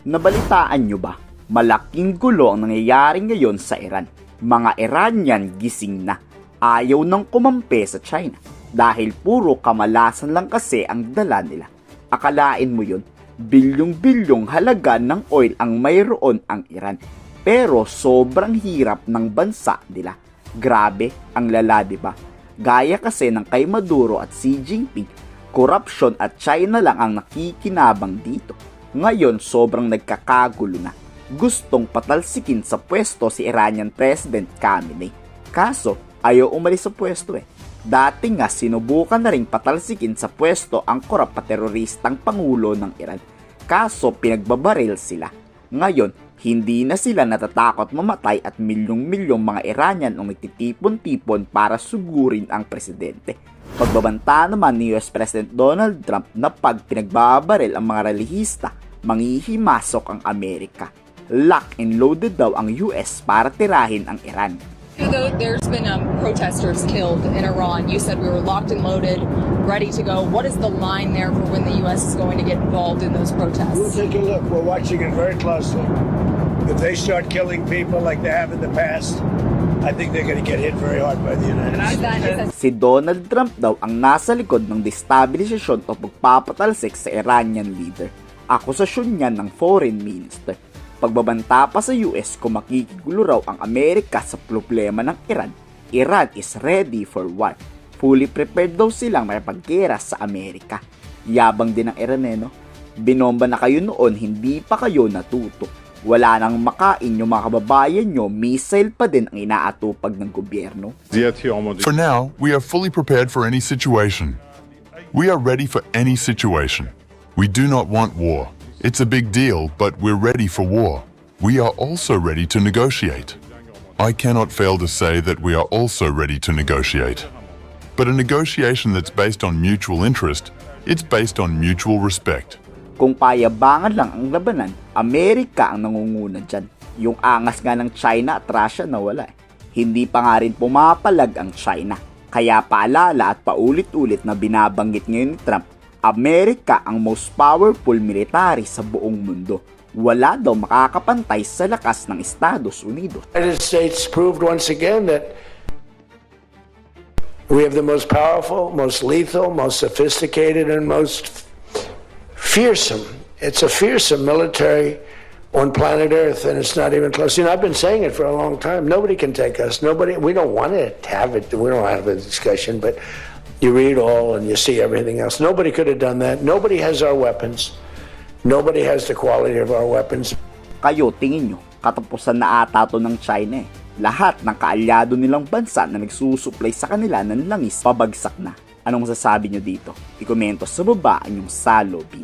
Nabalitaan nyo ba? Malaking gulo ang nangyayari ngayon sa Iran. Mga Iranian gising na. Ayaw nang kumampi sa China. Dahil puro kamalasan lang kasi ang dala nila. Akalain mo yun? Bilyong-bilyong halaga ng oil ang mayroon ang Iran. Pero sobrang hirap ng bansa nila. Grabe, ang lala diba? Gaya kasi ng kay Maduro at Xi Jinping, korupsyon at China lang ang nakikinabang dito. Ngayon sobrang nagkakagulo na. Gustong patalsikin sa pwesto si Iranian President Khamenei. Kaso ayaw umalis sa pwesto eh. Dati nga sinubukan na ring patalsikin sa pwesto ang korap at teroristang pangulo ng Iran. Kaso pinagbabaril sila. Ngayon, hindi na sila natatakot mamatay at milyong-milyong mga Iranian ang nagtitipon-tipon para sugurin ang presidente. Pagbabanta naman ni US President Donald Trump na pag pinagbabaril ang mga relihista, manghihimasok ang Amerika. Lock and loaded daw ang US para tirahin ang Iran. There's been protesters killed in Iran. You said we were locked and loaded, ready to go. What is the line there for when the U.S. is going to get involved in those protests? We'll take a look. We're watching it very closely. If they start killing people like they have in the past, I think they're going to get hit very hard by the United States. Si Donald Trump daw ang nasa likod ng destabilisasyon o pagpapatalsik sa Iranian leader. Akusasyon niya ng foreign minister. Pagbabanta pa sa US kung makikigulo raw ang Amerika sa problema ng Iran, Iran is ready for war. Fully prepared daw silang makipagkera sa Amerika. Yabang din ng Iran no? Binomba na kayo noon, hindi pa kayo natuto. Wala nang makain yung mga kababayan nyo, missile pa din ang inaatupag ng gobyerno. For now, we are fully prepared for any situation. We are ready for any situation. We do not want war. It's a big deal, but we're ready for war. We are also ready to negotiate. I cannot fail to say that we are also ready to negotiate. But a negotiation that's based on mutual interest, it's based on mutual respect. Kung payabangan lang ang labanan, Amerika ang nangunguna dyan. Yung angas nga ng China at Russia nawala eh. Hindi pa nga rin pumapalag ang China. Kaya paalala at paulit-ulit na binabanggit ngayon ni Trump, Amerika ang most powerful military sa buong mundo. Wala daw makakapantay sa lakas ng Estados Unidos. The United States proved once again that we have the most powerful, most lethal, most sophisticated, and most fearsome. It's a fearsome military on planet Earth, and it's not even close. You know, I've been saying it for a long time. Nobody can take us. Nobody. We don't want to have it. We don't have a discussion, but you read all and you see everything else. Nobody could have done that. Nobody has our weapons. Nobody has the quality of our weapons. Kayo, tingin nyo, katapusan na ata to ng China eh. Lahat ng kaalyado nilang bansa na nagsusupply sa kanila ng langis, pabagsak na. Anong masasabi nyo dito? I-komento sa baba ang inyong salobin.